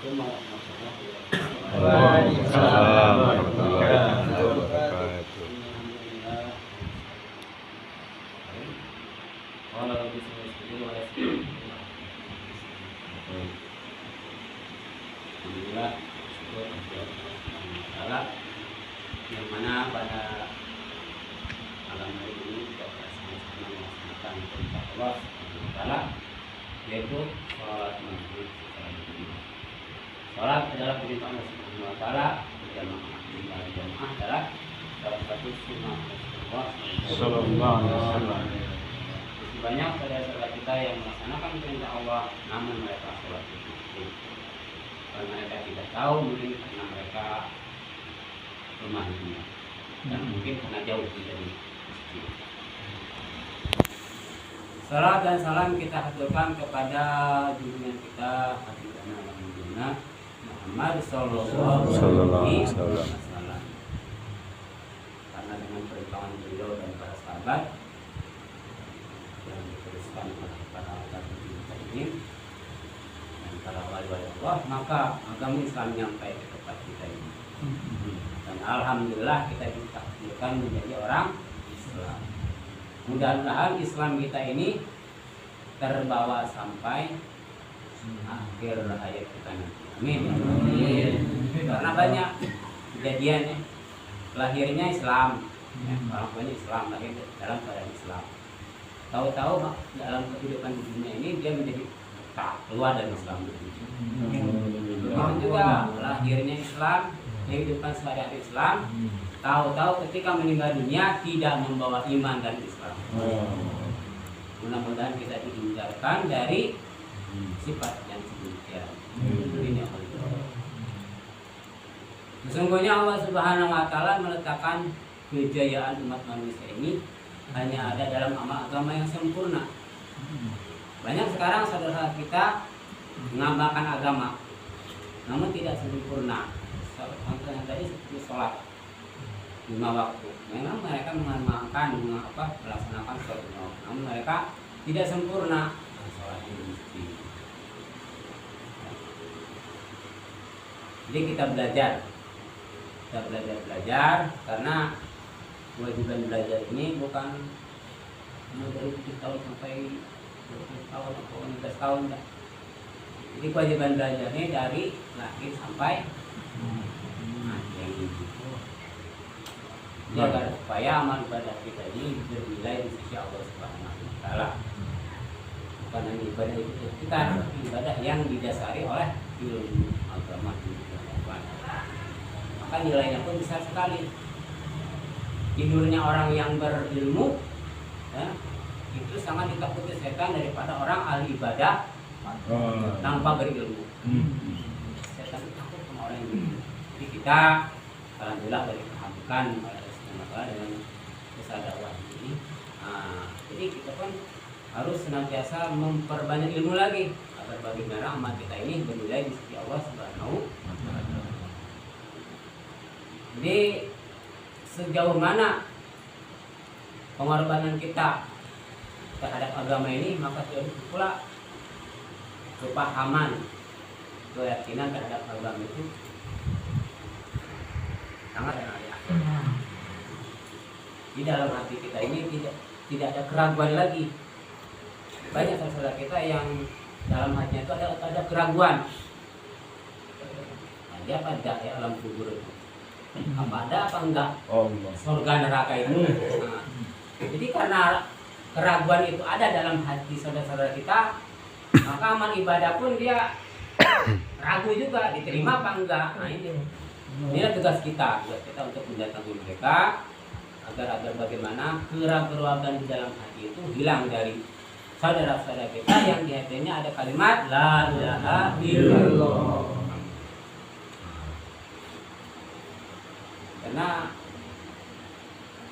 Assalamualaikum warahmatullahi wabarakatuh. Waalaikumsalam warahmatullahi wabarakatuh. Alhamdulillah, syukur Allah yang mana pada malam hari ini kita bersama-sama melaksanakan perintah Allah Subhanahu wa Ta'ala, yaitu sholat maghrib secara berjamaah. Sholat adalah perintah Allah Subhanahu wa Ta'ala, berjamaah adalah salah satu sunnah Rasulullah Sallallahu alaihi wasallam. Masih banyak saudara-saudara kita yang melaksanakan perintah Allah namun mereka sholat maghrib. Karena mereka tidak tahu, mungkin karena mereka lemah iman dan mungkin karena jauh dari masjid. Salam dan salam kita haturkan kepada junjungan kita Habibana Rasulullah Muhammad sallallahu alaihi wasallam. Karena dengan perjuangan beliau dan para sahabat yang diteruskan oleh para tabi'in dan para wali-wali Allah, maka agama Islam nyampai ke tempat kita ini. Dan alhamdulillah kita ditakdirkan menjadi orang Islam. Mudah-mudahan Islam kita ini terbawa sampai akhir hayat kita nanti. Amin. Karena banyak kejadiannya, lahirnya Islam, orang tuanya Islam, lahir dalam keadaan Islam. Tahu-tahu dalam kehidupan di dunia ini dia menjadi tak keluar dari Islam. Begitu juga lahirnya Islam, kehidupan sehari-hari Islam, tahu-tahu ketika meninggal dunia tidak membawa iman dan Islam. Mudah-mudahan kita dihindarkan dari sifat yang sedemikian. Ini Allah. Sesungguhnya Allah Subhanahu wa Ta'ala meletakkan kejayaan umat manusia ini hanya ada dalam agama yang sempurna. Banyak sekarang saudara kita mengamalkan agama, namun tidak sempurna. Contohnya tadi seperti sholat 5 waktu. Memang mereka mengamalkan, melaksanakan sholat 5 waktu, namun mereka tidak sempurna sholat di masjid. Jadi kita belajar karena kewajiban belajar ini bukan dari 7 tahun sampai 20 tahun atau 15 tahun. Jadi kewajiban belajar ini dari lahir sampai agar supaya amal ibadah kita ini bernilai di sisi Allah Subhanahu wa Ta'ala. Bukan hanya ibadah itu kita, tapi ibadah yang didasari oleh ilmu agama ini. Maka nilainya pun besar sekali. Tidurnya orang yang berilmu, ya, itu sangat ditakuti setan daripada orang ahli ibadah tanpa berilmu. Setan takut sama orang yang berilmu. Jadi kita alhamdulillah dari kehamkan dengan usaha dakwah ini. Jadi kita pun harus senantiasa memperbanyak ilmu lagi agar bagaimana amal kita ini bernilai di sisi Allah Subhanahu wa Ta'ala. Jadi sejauh mana pengorbanan kita terhadap agama ini, maka jauh pula kepahaman, keyakinan terhadap agama itu sangat ada. Di dalam hati kita ini tidak ada keraguan lagi. Banyak saudara kita yang dalam hatinya itu ada keraguan. Dia apa enggak ya alam kubur itu? Apa ada apa enggak? Surga neraka itu. Jadi karena keraguan itu ada dalam hati saudara-saudara kita, maka amal ibadah pun dia ragu juga diterima apa enggak. Nah inilah tugas kita untuk mendatangi mereka agar bagaimana keraguan di dalam hati itu hilang dari saudara-saudara kita yang di hatinya ada kalimat la ilaha illallah. Karena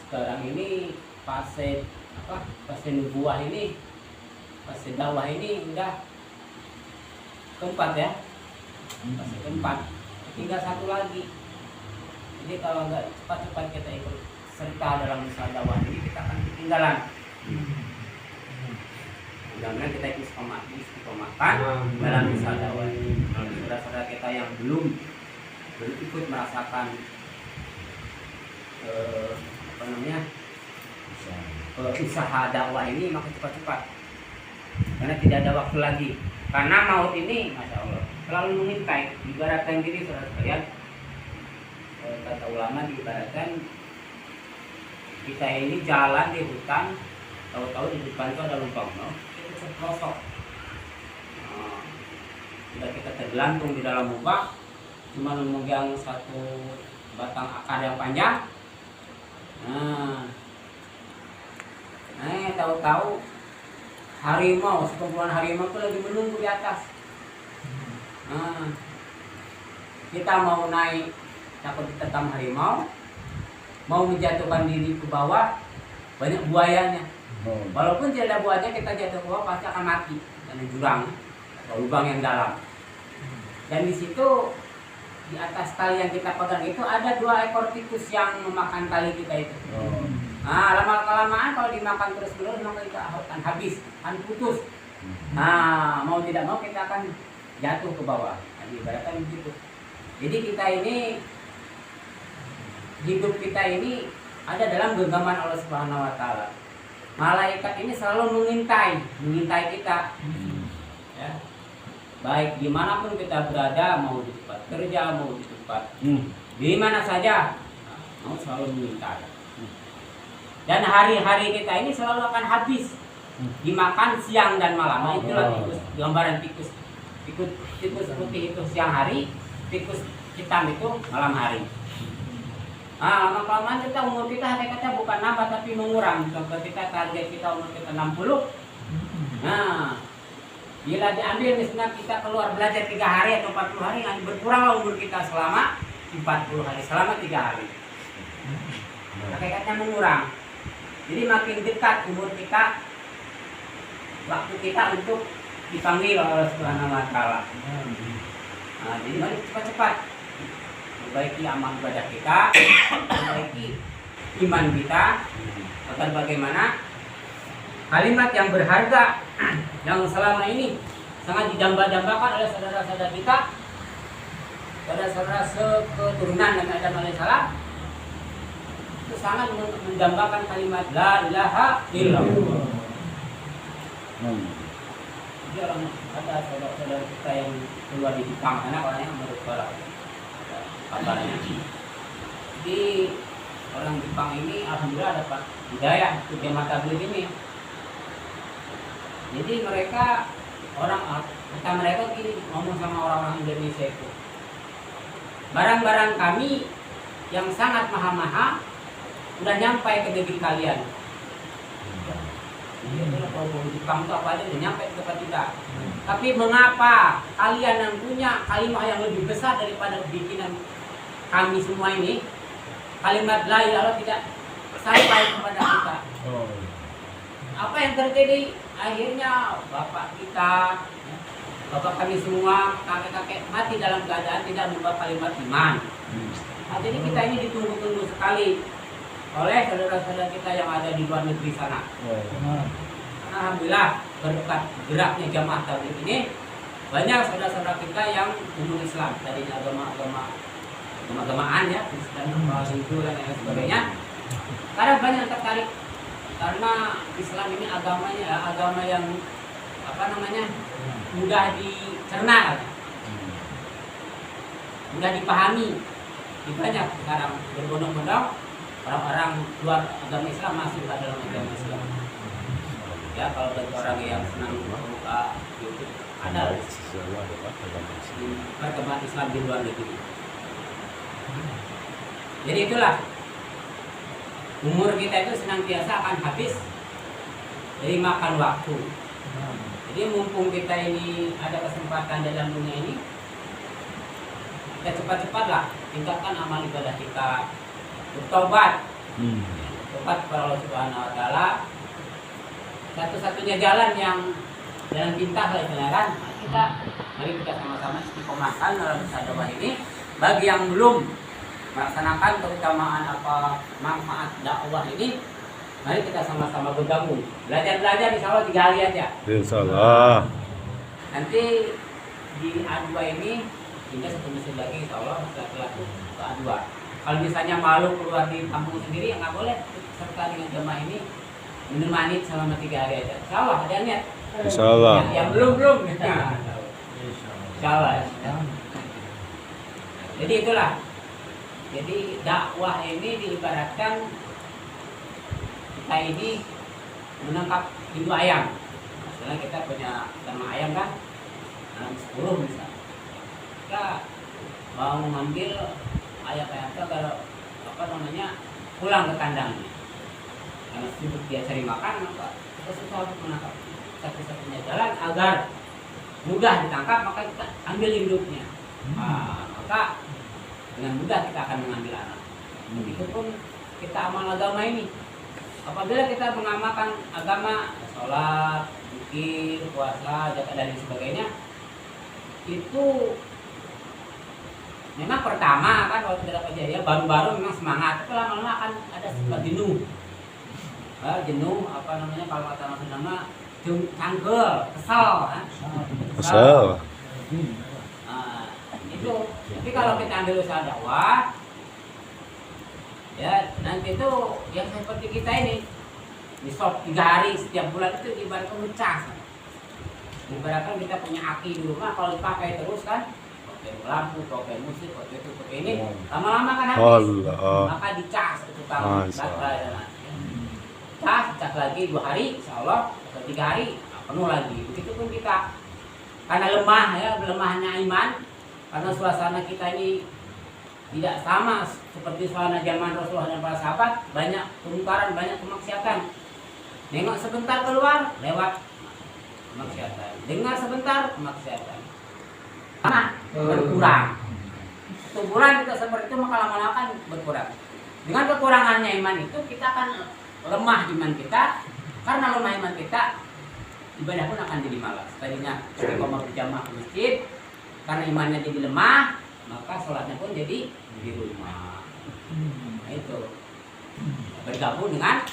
sekarang ini fase nubuah ini, fase dakwah ini udah keempat ya, fase keempat, tinggal satu lagi. Jadi kalau nggak cepat-cepat kita ikut serta dalam usaha dakwah ini, kita akan ketinggalan. Mudah-mudahan kita istiqomahkan dalam usaha dakwah ini. Saudara-saudara kita yang belum ikut merasakan usaha dakwah ini, maka cepat-cepat, karena tidak ada waktu lagi. Karena maut ini, masya Allah, selalu mengintai. Ibaratkan diri saudara sekalian, kata ulama diibaratkan kita ini jalan di hutan, tahu-tahu di depan itu ada lubang, no? Itu terprosok. Sudah kita tergelantung di dalam lubang, cuma memegang satu batang akar yang panjang. Tahu-tahu harimau, sekumpulan harimau itu lagi menunggu di atas. Kita mau naik, takut diterkam harimau, mau menjatuhkan diri ke bawah, banyak buayanya. Walaupun tidak ada buaya, kita jatuh ke bawah pasti akan mati karena jurang atau lubang yang dalam. Dan di situ di atas tali yang kita pegang itu ada 2 ekor tikus yang memakan tali kita itu. Lama-kelamaan kalau dimakan terus-menerus maka kita akan habis, akan putus. Mau tidak mau kita akan jatuh ke bawah. Ibaratkan begitu. Jadi kita ini, hidup kita ini ada dalam genggaman Allah Subhanahu wa taala. Malaikat ini selalu mengintai kita. Ya. Baik dimanapun kita berada, mau di tempat kerja, mau di tempat di mana saja, mau selalu mengintai. Dan hari-hari kita ini selalu akan habis, dimakan siang dan malam. Itulah tikus, gambaran tikus. Tikus putih itu siang hari, tikus hitam itu malam hari. Lama-kelamaan kita umur kita hakikatnya bukan nambah tapi mengurang. Contoh kita target kita umur kita 60. Bila diambil misalnya kita keluar belajar 3 hari atau 40 hari, berkuranglah umur kita selama 40 hari, selama 3 hari. Hakikatnya mengurang. Jadi makin dekat umur kita, waktu kita untuk dipanggil oleh Subhanahu wa taala. Jadi mari cepat-cepat perbaiki amal ibadah kita, perbaiki iman kita, agar bagaimana kalimat yang berharga yang selama ini sangat didamba-dambakan oleh saudara-saudara kita, saudara-saudara seketurunan Nabi Adam alaihissalam, itu sangat mendambakan kalimat la ilaha illallah. Jadi ada saudara-saudara kita yang keluar di Jepang, karena orangnya menurut kabarnya. Jadi orang Jepang ini alhamdulillah dapat hidayah untuk jemaah tabligh ini. Jadi mereka kata mereka gini, ngomong sama orang-orang Indonesia itu, barang-barang kami yang sangat mahal-mahal udah nyampai ke negeri kalian. Kalau Jepang itu apa aja udah nyampe ke tempat kita. Tapi mengapa kalian yang punya kalimat yang lebih besar daripada bikinan kami semua ini, kalimat la ilaha illallah, tidak sampai kepada kita? Apa yang terjadi? Akhirnya bapak kita, bapak kami semua, kakek-kakek mati dalam keadaan tidak membawa kalimat iman. Jadi kita ini ditunggu-tunggu sekali oleh saudara-saudara kita yang ada di luar negeri sana. Alhamdulillah berkat geraknya jamaah tabligh ini, banyak saudara-saudara kita yang umum Islam, tadinya agama-agamaan ya, Kristen, Hindu dan lain sebagainya. Sekarang banyak yang tertarik karena Islam ini agama yang mudah dicerna, mudah dipahami. Banyak sekarang berbondong-bondong orang-orang luar agama Islam masuk ke dalam agama Islam. Ya, kalau bagi orang yang senang membuka YouTube, ada perkembangan Islam di luar negeri. Jadi itulah, umur kita itu senantiasa akan habis dari makan waktu. Jadi mumpung kita ini ada kesempatan dalam dunia ini, kita cepat-cepatlah tingkatkan amal ibadah kita, bertobat, tobat kepada Allah Subhanahu wa taala. Satu-satunya jalan yang jalan pintas lah istilahnya, mari kita sama-sama istiqomahkan dalam dakwah ini. Bagi yang belum melaksanakan keutamaan manfaat dakwah ini, mari kita sama-sama bergabung. Belajar insya Allah 3 hari aja. Insya Allah. Nanti di A2 ini pindah satu masjid lagi, insya Allah setelah kedua. Kalau misalnya malu keluar di kampung sendiri, ya nggak boleh serta dengan jemaah ini menemani selama 3 hari aja. Insya Allah ada niat. Insya Allah. Yang belum. Insya Allah. Jadi itulah. Jadi dakwah ini diibaratkan kita ini menangkap hindu ayam. Misalnya kita punya ternak ayam kan, 10 misalnya. Kita mau mengambil ayam-ayam itu kalau pulang ke kandangnya. Karena sibuk dia cari makan, maka kita susah untuk menangkap. Satu-satunya jalan agar mudah ditangkap, maka kita ambil induknya. Maka dengan mudah kita akan mengambil anak. Begitupun kita amal agama ini. Apabila kita mengamalkan agama, sholat, zikir, puasa, zakat dan sebagainya, itu memang pertama kan waktu kita kejadian baru-baru memang semangat, tapi lama-lama akan ada sifat jenuh. Jenuh kalau kata Mas nama cangkel, kesal. Kesal. Itu. Tapi kalau kita ambil usaha dakwah, ya nanti itu yang seperti kita ini di shop 3 hari setiap bulan itu ibaratkan ngecas. Ibaratkan kita punya aki di rumah, kalau dipakai terus kan, pakai lampu, pakai musik, pakai itu, pakai ini, lama-lama kan habis. Maka dicas itu tahun cas lagi 2 hari, insya Allah atau 3 hari penuh lagi. Begitupun kita, karena lemahnya iman, karena suasana kita ini tidak sama seperti suasana zaman Rasulullah dan para sahabat, banyak kemungkaran, banyak kemaksiatan. Nengok sebentar keluar, lewat kemaksiatan. Dengar sebentar, kemaksiatan. Karena berkurang. 1 bulan kita seperti itu, maka lama-lama kan berkurang. Dengan kekurangannya iman itu, kita akan lemah iman kita. Karena lemah iman kita, ibadah pun akan jadi malas. Tadinya istiqomah berjamaah ke masjid, karena imannya jadi lemah, maka sholatnya pun jadi di rumah. Nah, itu bergabung dengan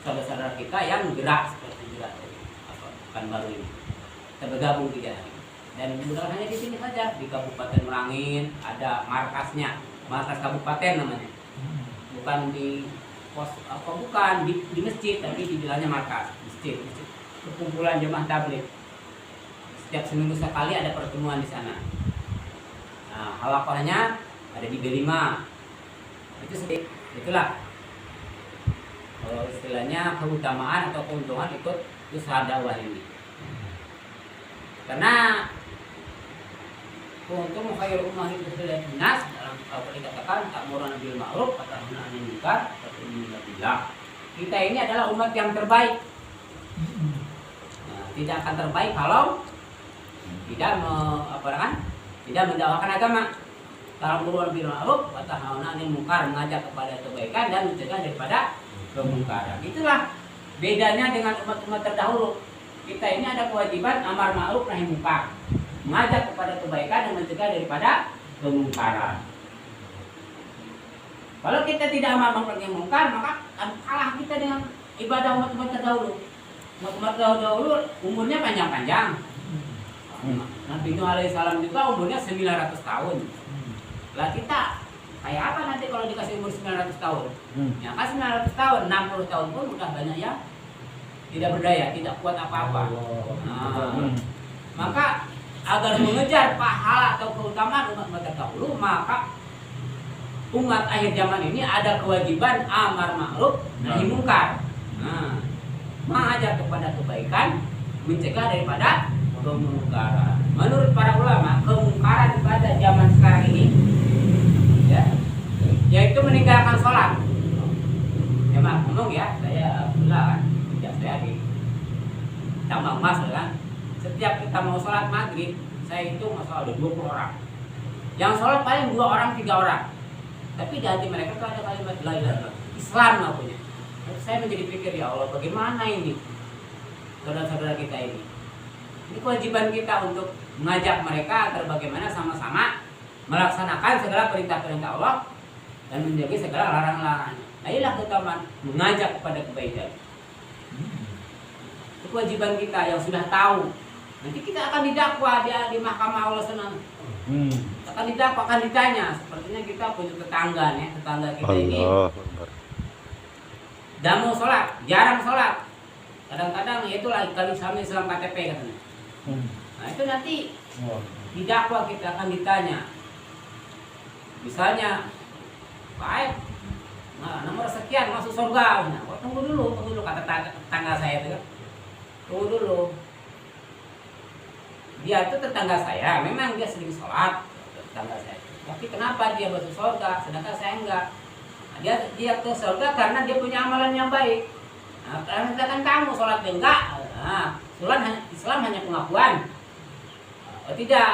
saudara-saudara kita yang gerak seperti gerak kan baru ini. Kita bergabung 3 hari. Dan bukan hanya di sini saja, di Kabupaten Merangin ada markasnya, markas kabupaten namanya. Bukan di pos bukan di masjid, tapi dibilangnya markas masjid. Perkumpulan jemaah tabligh. Setiap seminggu sekali ada pertemuan di sana. Nah, halaqahnya ada di B5. Itulah istilahnya keutamaan atau keuntungan ikut usaha dakwah ini. Karena keuntungan khairul ummah itu sudah dinas dalam Al-Qur'an dikatakan ta'muruna bil ma'ruf wa tanhauna 'anil munkar wa tu'minuna billah. Kita ini adalah umat yang terbaik. Nah, tidak akan terbaik kalau tidak mendakwakan agama. Ta'muruna bil ma'ruf wa tanhauna 'anil munkar, mengajak kepada kebaikan dan mencegah daripada kemungkaran. Itulah bedanya dengan umat-umat terdahulu. Kita ini ada kewajiban amar ma'ruf nahi munkar, mengajak kepada kebaikan dan mencegah daripada kemungkaran. Kalau kita tidak amar ma'ruf nahi munkar, maka kalah kita dengan ibadah umat-umat terdahulu. Umat-umat terdahulu umurnya panjang-panjang. Nabi Nuh alaihissalam juga umurnya 900 tahun. Lah kita kayak apa nanti kalau dikasih umur 900 tahun? Ya kan 900 tahun, 60 tahun pun udah banyak yang tidak berdaya, tidak kuat apa-apa. Maka agar mengejar pahala atau keutamaan umat terdahulu, maka umat akhir zaman ini ada kewajiban amar ma'ruf nahi munkar. Mengajak kepada kebaikan, mencegah daripada kemungkaran. Menurut para ulama, kemungkaran pada zaman sekarang ini yaitu meninggalkan sholat. Ya maaf ngomong ya, saya bilang kan, saya di tambang emas kan. Setiap kita mau sholat maghrib, saya hitung masalah ada 20 orang. Yang sholat paling 2 orang, 3 orang. Tapi di hati mereka tuh ada kalimat la ilaha illallah, Islam ngakunya. Saya menjadi pikir, ya Allah, bagaimana ini saudara-saudara kita ini? Ini kewajiban kita untuk mengajak mereka agar bagaimana sama-sama melaksanakan segala perintah-perintah Allah dan menjaga segala larangan-larangannya. Nah, inilah keutamaan mengajak kepada kebaikan. Itu kewajiban kita yang sudah tahu. Nanti kita akan didakwa di mahkamah Allah Subhanahu. Kita akan ditanya. Sepertinya kita punya tetangga nih, tetangga kita ini Allah Akbar. dah mau sholat, jarang sholat. Kadang-kadang ya itulah kalau Islam KTP katanya. Nah itu nanti didakwa kita akan ditanya. Misalnya, baik, nah, nomor sekian masuk surga. Nah, tunggu dulu kata tetangga saya itu kan. Tunggu dulu. Dia itu tetangga saya, memang dia sering sholat, tetangga saya. Tapi kenapa dia masuk surga, sedangkan saya enggak? Nah, dia ke surga karena dia punya amalan yang baik. Nah, karena sedangkan kamu sholat enggak, nah, Islam hanya pengakuan. Tidak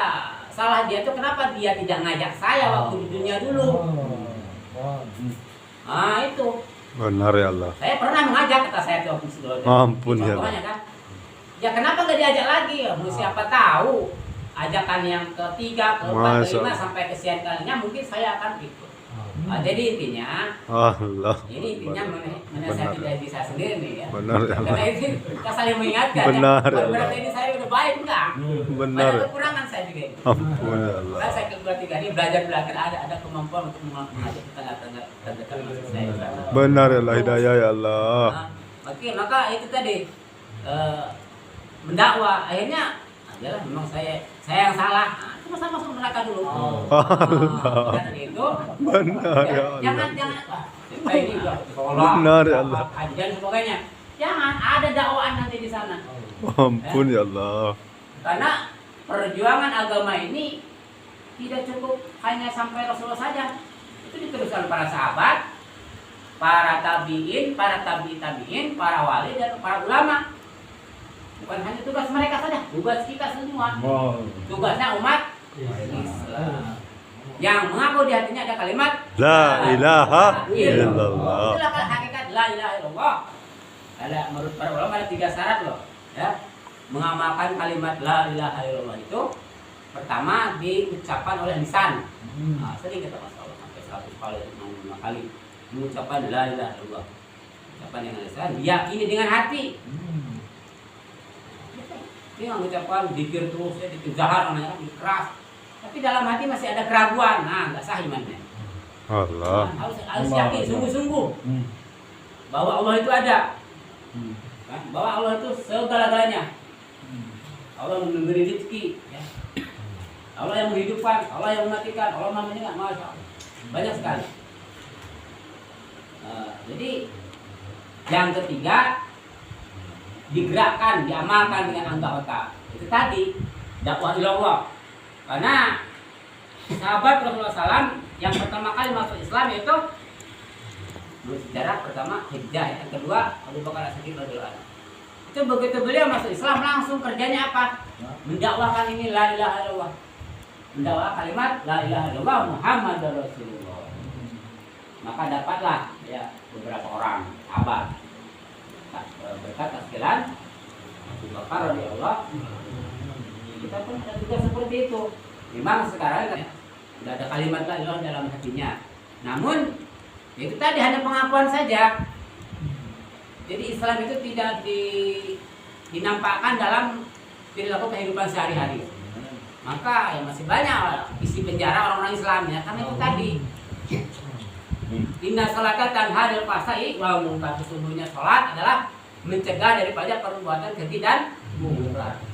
salah dia itu kenapa dia tidak ngajak saya waktu di dunia dulu. Nah itu. Benar ya Allah. Saya pernah mengajak kata saya waktu itu. Ampun ya Allah. Kan? Ya kenapa nggak diajak lagi? Mau siapa tahu ajakan yang ketiga, keempat, kelima sampai kesekian kalinya mungkin saya akan ikut. Nah, jadi intinya, Allah. ini intinya menasihati dari diri saya sendiri nih ya. Benar ya Allah. Karena ini kita saling mengingatkan. Benar ya ya. Allah. Berarti ini saya udah baik enggak? Benar. Banyak kekurangan saya juga ini. Ampun ya Allah. Nah, saya kedua tiga ini belajar ada kemampuan untuk mengajak tetangga terdekat masuk saya. Benar ya Allah, hidayah ya Allah. Nah, oke, maka itu tadi mendakwa akhirnya adalah memang saya yang salah. Nah, itu masuk neraka dulu. Dan itu Benar ya Allah. jangan ini Benar ya Allah. dan sebagainya. Jangan ada dakwaan nanti di sana. Ampun ya Allah. Karena perjuangan agama ini tidak cukup hanya sampai Rasulullah saja. Itu diteruskan para sahabat, para tabiin, para tabiin, para wali dan para ulama. Bukan hanya tugas mereka saja, tugas kita semua. Tugasnya umat Islam. Yang mengaku di hatinya ada kalimat La ilaha illallah. Itulah hakikat la ilaha illallah. Ada menurut para ulama ada 3 syarat loh, ya. Mengamalkan kalimat la ilaha illallah itu pertama diucapkan oleh lisan. Nah, sering kita masalah sampai 100 kali, 65 kali mengucapkan la ilaha illallah. Ucapan dengan lisan, diyakini dengan hati. Dia mengucapkan zikir terus, ya, zikir zahar namanya kan keras. Tapi dalam hati masih ada keraguan, nah nggak sah imannya. Allah. Nah, harus yakin sungguh-sungguh bahwa Allah itu ada, kan? Bahwa Allah itu segala-galanya. Allah memberi rezeki, ya. Allah yang menghidupkan, Allah yang mematikan, Allah yang menyengat, masya Allah. Banyak sekali. Jadi yang ketiga digerakkan, diamalkan dengan anggota. Itu tadi dakwah ilallah. Karena sahabat Rasulullah SAW yang pertama kali masuk Islam itu menurut sejarah pertama Hijjah, yang kedua Abu Bakar As-Siddiq radhiyallahu anhu. Itu begitu beliau masuk Islam langsung kerjanya apa? Mendakwahkan ini la ilaha illallah. Mendakwah kalimat la ilaha illallah Muhammadur Rasulullah. Maka dapatlah ya beberapa orang sahabat berkat keskilan Abu Bakar radhiyallahu anhu. Kita pun ada juga seperti itu. Memang sekarang kan tidak ada kalimat la ilaha dalam hatinya. Namun itu tadi hanya pengakuan saja. Jadi Islam itu tidak dinampakkan dalam perilaku kehidupan sehari-hari. Maka ya masih banyak isi penjara orang-orang Islam ya, karena itu tadi. Inna salata tanha 'anil fahsya'i wal munkar. Sesungguhnya salat adalah mencegah daripada perbuatan keji dan munkar.